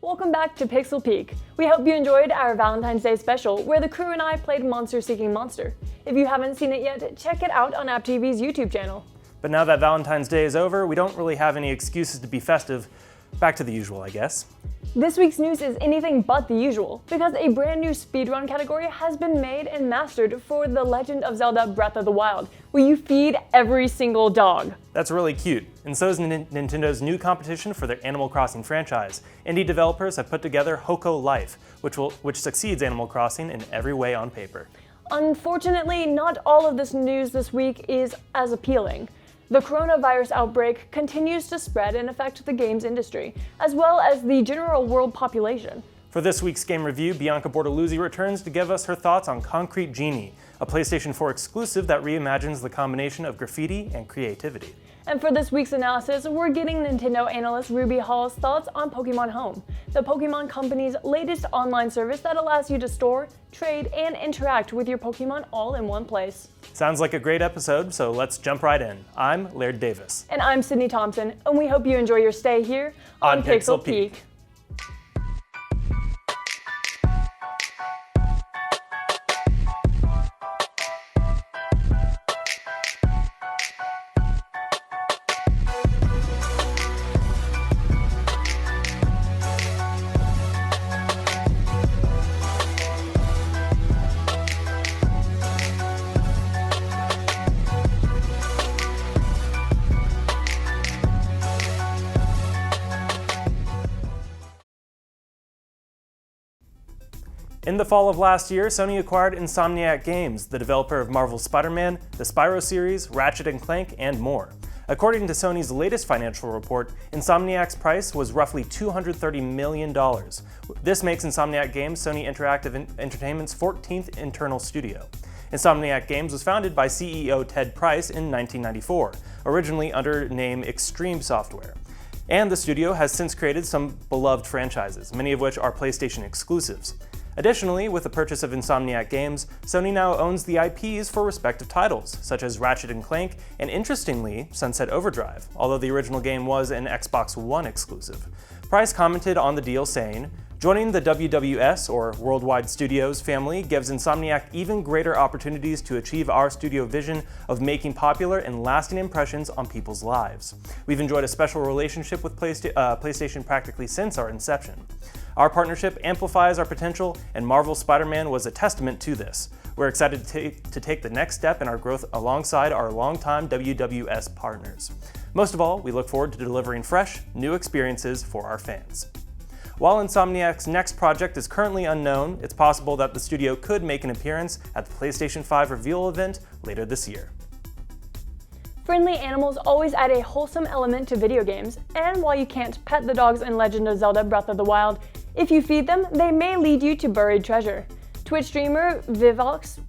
Welcome back to Pixel Peek. We hope you enjoyed our Valentine's Day special where the crew and I played Monster Seeking Monster. If you haven't seen it yet, check it out on AppTV's YouTube channel. But now that Valentine's Day is over, we don't really have any excuses to be festive. Back to the usual, I guess. This week's news is anything but the usual, because a brand new speedrun category has been made and mastered for The Legend of Zelda Breath of the Wild, where you feed every single dog. That's really cute, and so is Nintendo's new competition for their Animal Crossing franchise. Indie developers have put together Hokko Life, which succeeds Animal Crossing in every way on paper. Unfortunately, not all of this news this week is as appealing. The coronavirus outbreak continues to spread and affect the games industry, as well as the general world population. For this week's game review, Bianca Bortoluzzi returns to give us her thoughts on Concrete Genie, a PlayStation 4 exclusive that reimagines the combination of graffiti and creativity. And for this week's analysis, we're getting Nintendo Analyst Ruby Hall's thoughts on Pokémon Home, the Pokémon Company's latest online service that allows you to store, trade, and interact with your Pokémon all in one place. Sounds like a great episode, so let's jump right in. I'm Laird Davis. And I'm Sydney Thompson, and we hope you enjoy your stay here on Pixel Peek. In the fall of last year, Sony acquired Insomniac Games, the developer of Marvel's Spider-Man, the Spyro series, Ratchet & Clank, and more. According to Sony's latest financial report, Insomniac's price was roughly $230 million. This makes Insomniac Games Sony Interactive Entertainment's 14th internal studio. Insomniac Games was founded by CEO Ted Price in 1994, originally under the name Extreme Software. And the studio has since created some beloved franchises, many of which are PlayStation exclusives. Additionally, with the purchase of Insomniac Games, Sony now owns the IPs for respective titles, such as Ratchet & Clank and, interestingly, Sunset Overdrive, although the original game was an Xbox One exclusive. Price commented on the deal saying, "Joining the WWS, or Worldwide Studios, family gives Insomniac even greater opportunities to achieve our studio vision of making popular and lasting impressions on people's lives. We've enjoyed a special relationship with PlayStation practically since our inception. Our partnership amplifies our potential, and Marvel's Spider-Man was a testament to this. We're excited to take the next step in our growth alongside our longtime WWS partners. Most of all, we look forward to delivering fresh, new experiences for our fans." While Insomniac's next project is currently unknown, it's possible that the studio could make an appearance at the PlayStation 5 reveal event later this year. Friendly animals always add a wholesome element to video games, and while you can't pet the dogs in Legend of Zelda Breath of the Wild, if you feed them, they may lead you to buried treasure. Twitch streamer Vivox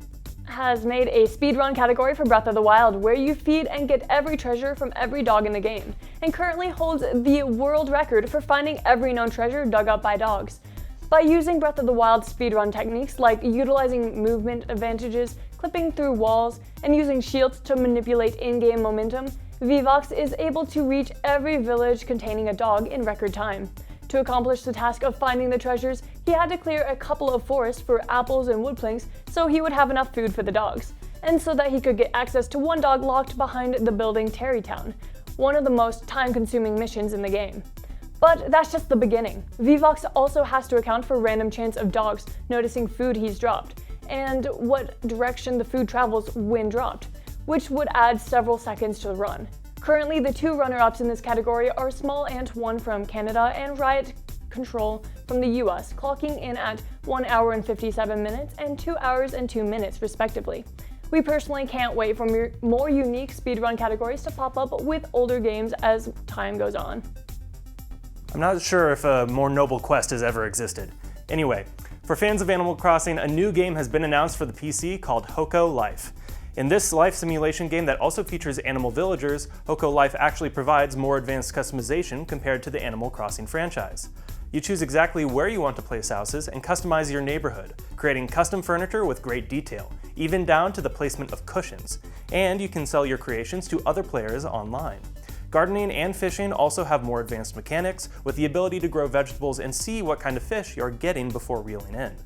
has made a speedrun category for Breath of the Wild where you feed and get every treasure from every dog in the game, and currently holds the world record for finding every known treasure dug up by dogs. By using Breath of the Wild speedrun techniques like utilizing movement advantages, clipping through walls, and using shields to manipulate in-game momentum, Vivox is able to reach every village containing a dog in record time. To accomplish the task of finding the treasures, he had to clear a couple of forests for apples and wood planks so he would have enough food for the dogs, and so that he could get access to one dog locked behind the building Terrytown, one of the most time-consuming missions in the game. But that's just the beginning. Vivox also has to account for random chance of dogs noticing food he's dropped, and what direction the food travels when dropped, which would add several seconds to the run. Currently, the two runner-ups in this category are Small Ant 1 from Canada and Riot Control from the US, clocking in at 1 hour and 57 minutes and 2 hours and 2 minutes, respectively. We personally can't wait for more unique speedrun categories to pop up with older games as time goes on. I'm not sure if a more noble quest has ever existed. Anyway, for fans of Animal Crossing, a new game has been announced for the PC called Hokko Life. In this life simulation game that also features animal villagers, Hokko Life actually provides more advanced customization compared to the Animal Crossing franchise. You choose exactly where you want to place houses and customize your neighborhood, creating custom furniture with great detail, even down to the placement of cushions. And you can sell your creations to other players online. Gardening and fishing also have more advanced mechanics, with the ability to grow vegetables and see what kind of fish you're getting before reeling in.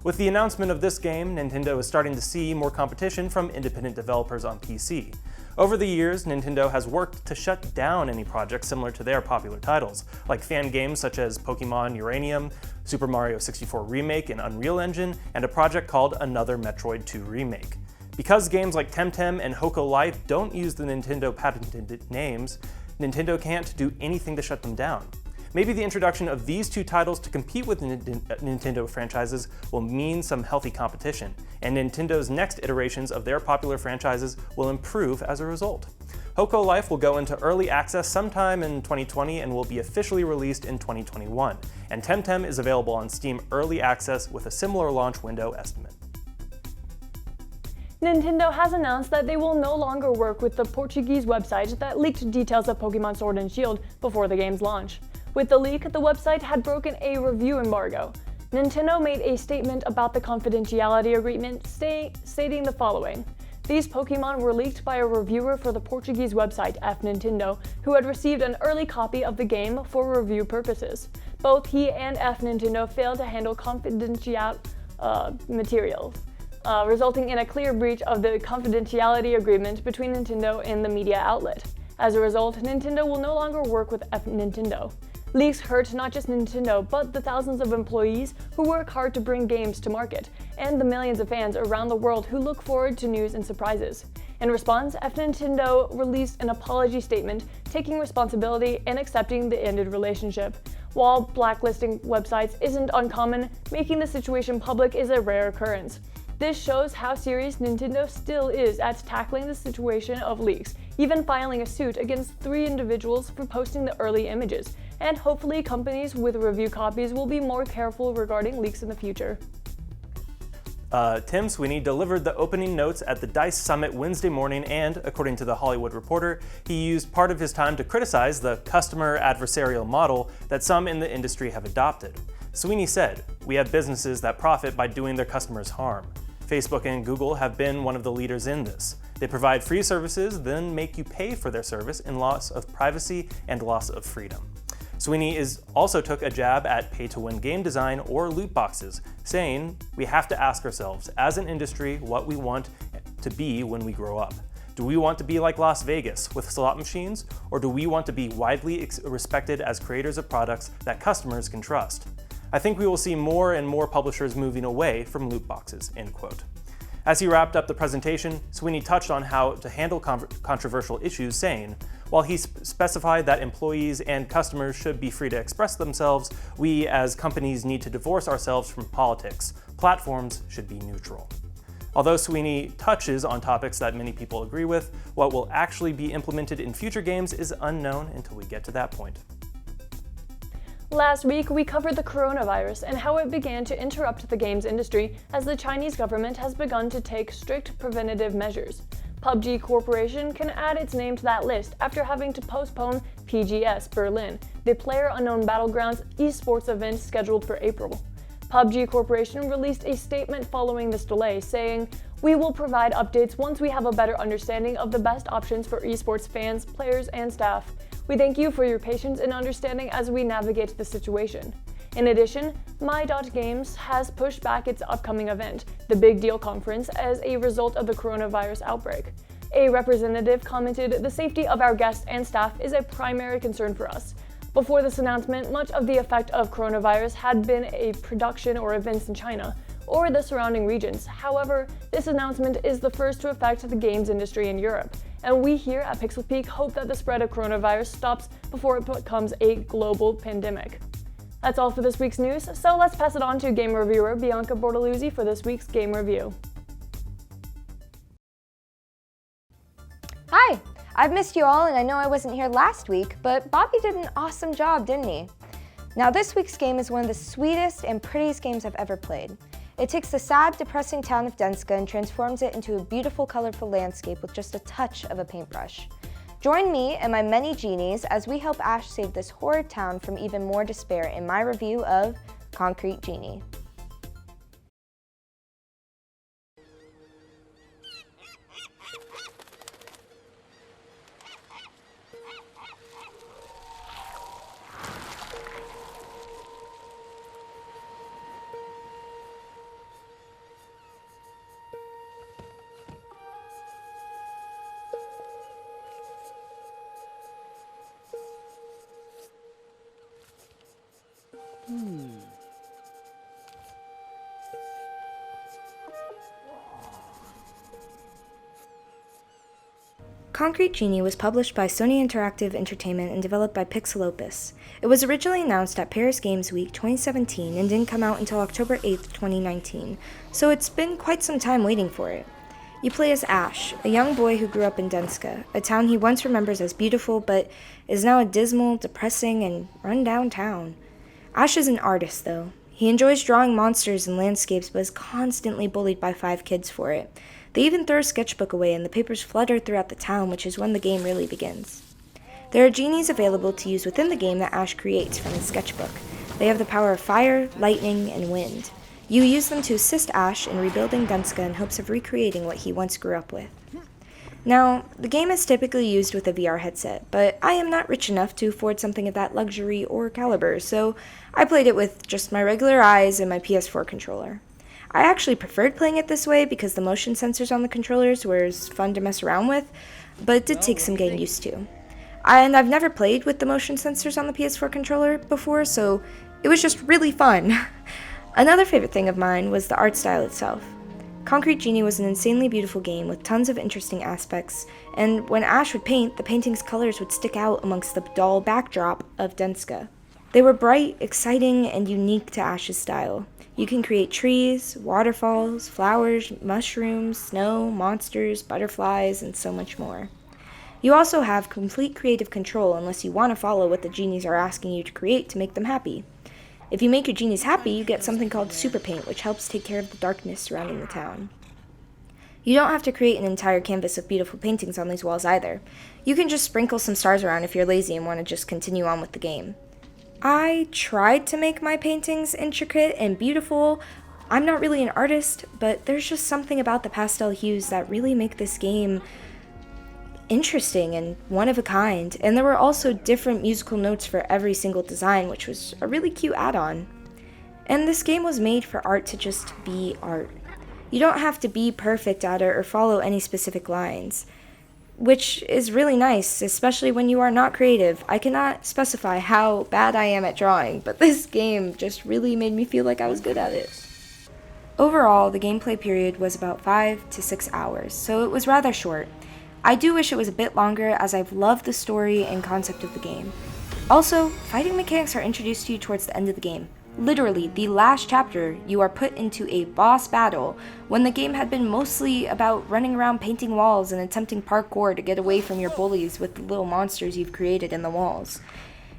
With the announcement of this game, Nintendo is starting to see more competition from independent developers on PC. Over the years, Nintendo has worked to shut down any projects similar to their popular titles, like fan games such as Pokémon Uranium, Super Mario 64 Remake in Unreal Engine, and a project called Another Metroid 2 Remake. Because games like Temtem and Hokko Life don't use the Nintendo patented names, Nintendo can't do anything to shut them down. Maybe the introduction of these two titles to compete with Nintendo franchises will mean some healthy competition, and Nintendo's next iterations of their popular franchises will improve as a result. Hokko Life will go into early access sometime in 2020 and will be officially released in 2021, and Temtem is available on Steam Early Access with a similar launch window estimate. Nintendo has announced that they will no longer work with the Portuguese website that leaked details of Pokémon Sword and Shield before the game's launch. With the leak, the website had broken a review embargo. Nintendo made a statement about the confidentiality agreement stating the following. These Pokémon were leaked by a reviewer for the Portuguese website F Nintendo, who had received an early copy of the game for review purposes. Both he and F Nintendo failed to handle confidential materials, resulting in a clear breach of the confidentiality agreement between Nintendo and the media outlet. As a result, Nintendo will no longer work with F Nintendo. Leaks hurt not just Nintendo, but the thousands of employees who work hard to bring games to market, and the millions of fans around the world who look forward to news and surprises. In response, F Nintendo released an apology statement, taking responsibility and accepting the ended relationship. While blacklisting websites isn't uncommon, making the situation public is a rare occurrence. This shows how serious Nintendo still is at tackling the situation of leaks, even filing a suit against 3 individuals for posting the early images, and hopefully companies with review copies will be more careful regarding leaks in the future. Tim Sweeney delivered the opening notes at the DICE Summit Wednesday morning and, according to The Hollywood Reporter, he used part of his time to criticize the customer adversarial model that some in the industry have adopted. Sweeney said, "We have businesses that profit by doing their customers harm. Facebook and Google have been one of the leaders in this. They provide free services, then make you pay for their service in loss of privacy and loss of freedom." Sweeney also took a jab at pay-to-win game design or loot boxes, saying, "We have to ask ourselves, as an industry, what we want to be when we grow up. Do we want to be like Las Vegas with slot machines, or do we want to be widely respected as creators of products that customers can trust? I think we will see more and more publishers moving away from loot boxes," end quote. As he wrapped up the presentation, Sweeney touched on how to handle controversial issues, saying, "While he specified that employees and customers should be free to express themselves, we as companies need to divorce ourselves from politics. Platforms should be neutral." Although Sweeney touches on topics that many people agree with, what will actually be implemented in future games is unknown until we get to that point. Last week, we covered the coronavirus and how it began to interrupt the games industry as the Chinese government has begun to take strict preventative measures. PUBG Corporation can add its name to that list after having to postpone PGS Berlin, the PlayerUnknown Battlegrounds esports event scheduled for April. PUBG Corporation released a statement following this delay, saying, "We will provide updates once we have a better understanding of the best options for esports fans, players, and staff. We thank you for your patience and understanding as we navigate the situation." In addition, My.Games has pushed back its upcoming event, the Big Deal Conference, as a result of the coronavirus outbreak. A representative commented, "The safety of our guests and staff is a primary concern for us." Before this announcement, much of the effect of coronavirus had been a production or events in China or the surrounding regions. However, this announcement is the first to affect the games industry in Europe, and we here at Pixel Peak hope that the spread of coronavirus stops before it becomes a global pandemic. That's all for this week's news, so let's pass it on to game reviewer Bianca Bortoluzzi for this week's game review. Hi! I've missed you all, and I know I wasn't here last week, but Bobby did an awesome job, didn't he? Now this week's game is one of the sweetest and prettiest games I've ever played. It takes the sad, depressing town of Denska and transforms it into a beautiful, colorful landscape with just a touch of a paintbrush. Join me and my many genies as we help Ash save this horrid town from even more despair in my review of Concrete Genie. Concrete Genie was published by Sony Interactive Entertainment and developed by Pixelopus. It was originally announced at Paris Games Week 2017 and didn't come out until October 8th, 2019, so it's been quite some time waiting for it. You play as Ash, a young boy who grew up in Denska, a town he once remembers as beautiful but is now a dismal, depressing, and run-down town. Ash is an artist, though. He enjoys drawing monsters and landscapes but is constantly bullied by 5 kids for it. They even throw a sketchbook away and the papers flutter throughout the town, which is when the game really begins. There are genies available to use within the game that Ash creates from his sketchbook. They have the power of fire, lightning, and wind. You use them to assist Ash in rebuilding Denska in hopes of recreating what he once grew up with. Now, the game is typically used with a VR headset, but I am not rich enough to afford something of that luxury or caliber, so I played it with just my regular eyes and my PS4 controller. I actually preferred playing it this way because the motion sensors on the controllers were fun to mess around with, but it did take some getting used to. And I've never played with the motion sensors on the PS4 controller before, so it was just really fun. Another favorite thing of mine was the art style itself. Concrete Genie was an insanely beautiful game with tons of interesting aspects, and when Ash would paint, the painting's colors would stick out amongst the dull backdrop of Denska. They were bright, exciting, and unique to Ash's style. You can create trees, waterfalls, flowers, mushrooms, snow, monsters, butterflies, and so much more. You also have complete creative control unless you want to follow what the genies are asking you to create to make them happy. If you make your genies happy, you get something called Super Paint, which helps take care of the darkness surrounding the town. You don't have to create an entire canvas of beautiful paintings on these walls either. You can just sprinkle some stars around if you're lazy and want to just continue on with the game. I tried to make my paintings intricate and beautiful. I'm not really an artist, but there's just something about the pastel hues that really make this game interesting and one of a kind, and there were also different musical notes for every single design, which was a really cute add-on. And this game was made for art to just be art. You don't have to be perfect at it or follow any specific lines, which is really nice, especially when you are not creative. I cannot specify how bad I am at drawing, but this game just really made me feel like I was good at it. Overall, the gameplay period was about 5 to 6 hours, so it was rather short. I do wish it was a bit longer, as I've loved the story and concept of the game. Also, fighting mechanics are introduced to you towards the end of the game. Literally, the last chapter, you are put into a boss battle, when the game had been mostly about running around painting walls and attempting parkour to get away from your bullies with the little monsters you've created in the walls.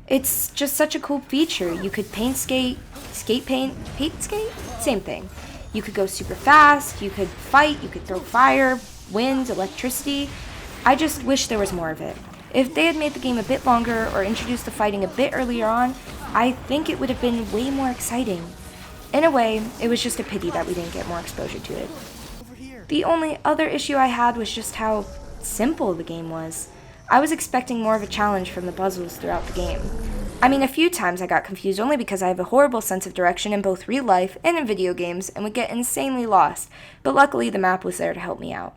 It's just such a cool feature. You could paint skate, paint skate? Same thing. You could go super fast, you could fight, you could throw fire, wind, electricity. I just wish there was more of it. If they had made the game a bit longer or introduced the fighting a bit earlier on, I think it would have been way more exciting. In a way, it was just a pity that we didn't get more exposure to it. The only other issue I had was just how simple the game was. I was expecting more of a challenge from the puzzles throughout the game. I mean, a few times I got confused only because I have a horrible sense of direction in both real life and in video games and would get insanely lost, but luckily the map was there to help me out.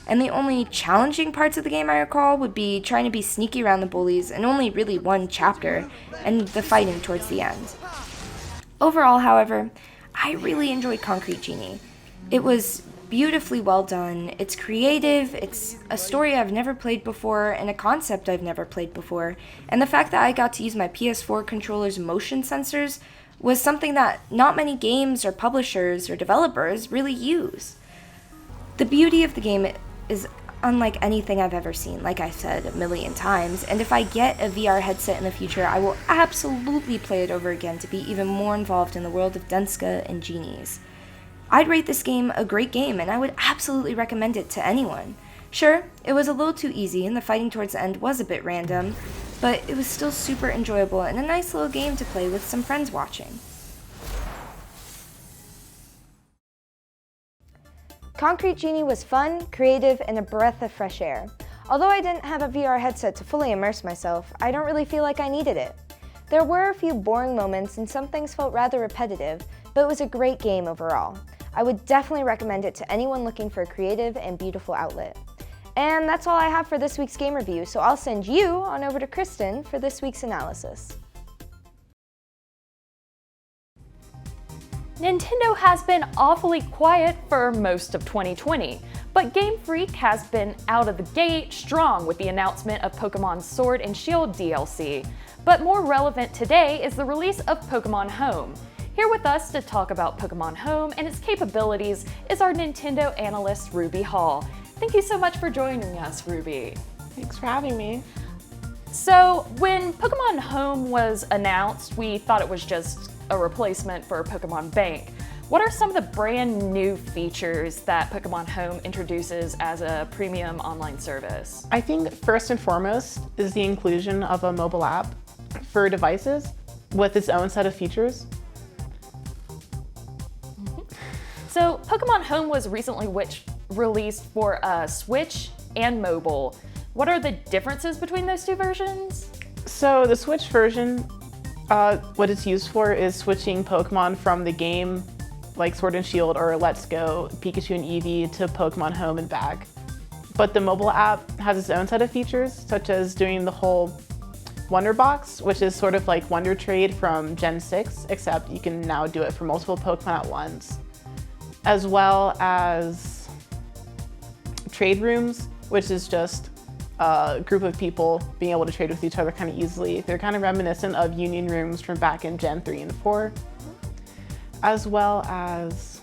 And the only challenging parts of the game I recall would be trying to be sneaky around the bullies in only really one chapter, and the fighting towards the end. Overall, however, I really enjoyed Concrete Genie. It was beautifully well done, it's creative, it's a story I've never played before, and a concept I've never played before, and the fact that I got to use my PS4 controller's motion sensors was something that not many games or publishers or developers really use. The beauty of the game is unlike anything I've ever seen, like I said a million times, and if I get a VR headset in the future, I will absolutely play it over again to be even more involved in the world of Denska and genies. I'd rate this game a great game, and I would absolutely recommend it to anyone. Sure, it was a little too easy, and the fighting towards the end was a bit random, but it was still super enjoyable and a nice little game to play with some friends watching. Concrete Genie was fun, creative, and a breath of fresh air. Although I didn't have a VR headset to fully immerse myself, I don't really feel like I needed it. There were a few boring moments and some things felt rather repetitive, but it was a great game overall. I would definitely recommend it to anyone looking for a creative and beautiful outlet. And that's all I have for this week's game review, so I'll send you on over to Kristen for this week's analysis. Nintendo has been awfully quiet for most of 2020, but Game Freak has been out of the gate strong with the announcement of Pokémon Sword and Shield DLC. But more relevant today is the release of Pokémon Home. Here with us to talk about Pokémon Home and its capabilities is our Nintendo Analyst Ruby Hall. Thank you so much for joining us, Ruby. Thanks for having me. So, when Pokémon Home was announced, we thought it was just a replacement for Pokémon Bank. What are some of the brand new features that Pokémon Home introduces as a premium online service? I think first and foremost is the inclusion of a mobile app for devices with its own set of features. So, Pokémon Home was recently released for Switch and mobile. What are the differences between those two versions? So the Switch version, what it's used for is switching Pokemon from the game like Sword and Shield or Let's Go, Pikachu and Eevee to Pokemon Home and back. But the mobile app has its own set of features, such as doing the whole Wonder Box, which is sort of like Wonder Trade from Gen 6, except you can now do it for multiple Pokemon at once. As well as trade rooms, which is just a group of people being able to trade with each other kind of easily. They're kind of reminiscent of union rooms from back in Gen 3 and 4. As well as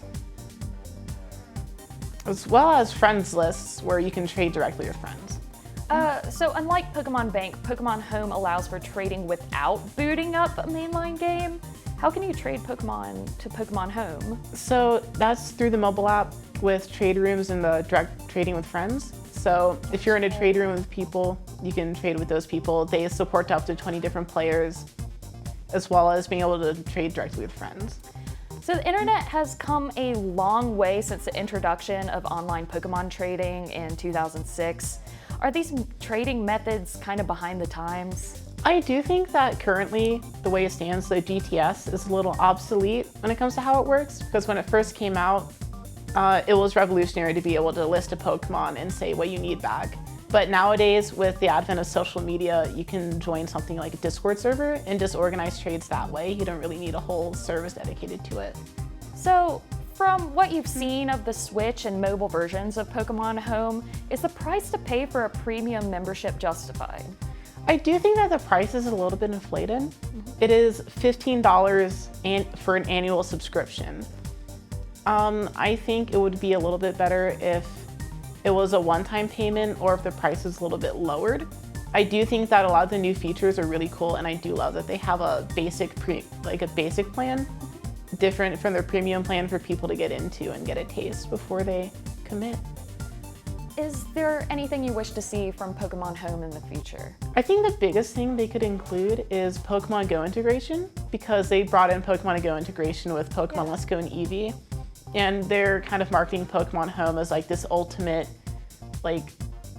friends lists where you can trade directly with friends. So unlike Pokemon Bank, Pokemon Home allows for trading without booting up a mainline game. How can you trade Pokemon to Pokemon Home? So that's through the mobile app with trade rooms and the direct trading with friends. So if you're in a trade room with people, you can trade with those people. They support up to 20 different players, as well as being able to trade directly with friends. So the internet has come a long way since the introduction of online Pokemon trading in 2006. Are these trading methods kind of behind the times? I do think that currently, the way it stands, the GTS is a little obsolete when it comes to how it works, because when it first came out, it was revolutionary to be able to list a Pokemon and say what you need back. But nowadays, with the advent of social media, you can join something like a Discord server and just organize trades that way. You don't really need a whole service dedicated to it. So, from what you've seen of the Switch and mobile versions of Pokemon Home, is the price to pay for a premium membership justified? I do think that the price is a little bit inflated. It is $15 for an annual subscription. I think it would be a little bit better if it was a one-time payment or if the price is a little bit lowered. I do think that a lot of the new features are really cool, and I do love that they have a basic plan, different from their premium plan for people to get into and get a taste before they commit. Is there anything you wish to see from Pokemon Home in the future? I think the biggest thing they could include is Pokemon Go integration, because they brought in Pokemon Go integration with Pokemon Let's Go and Eevee. And they're kind of marketing Pokemon Home as like this ultimate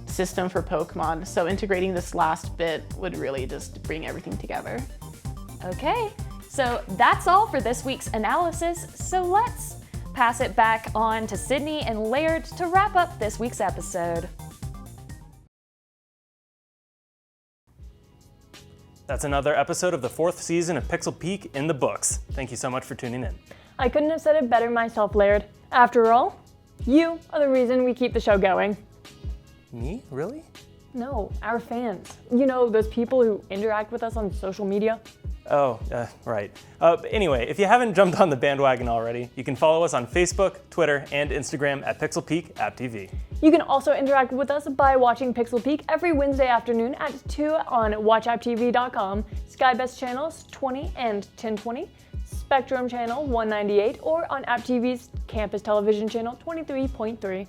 system for Pokemon. So integrating this last bit would really just bring everything together. Okay, so that's all for this week's analysis. So let's pass it back on to Sydney and Laird to wrap up this week's episode. That's another episode of the 4th season of Pixel Peak in the books. Thank you so much for tuning in. I couldn't have said it better myself, Laird. After all, you are the reason we keep the show going. Me? Really? No, our fans. You know, those people who interact with us on social media. Oh, right. Anyway, if you haven't jumped on the bandwagon already, you can follow us on Facebook, Twitter, and Instagram at Pixel Peak App TV. You can also interact with us by watching Pixel Peak every Wednesday afternoon at 2 on watchapptv.com, Sky Best channels 20 and 1020, Spectrum channel 198, or on App TV's campus television channel 23.3.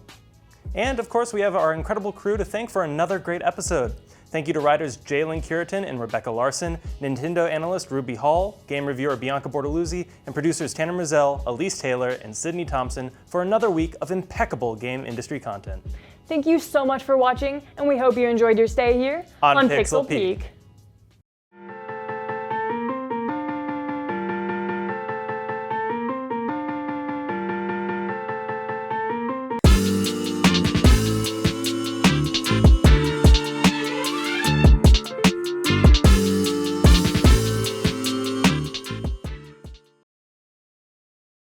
And of course, we have our incredible crew to thank for another great episode. Thank you to writers Jalen Curitan and Rebecca Larson, Nintendo Analyst Ruby Hall, Game Reviewer Bianca Bortoluzzi, and producers Tanner Mizell, Elise Taylor, and Sydney Thompson for another week of impeccable game industry content. Thank you so much for watching, and we hope you enjoyed your stay here on Pixel Peak.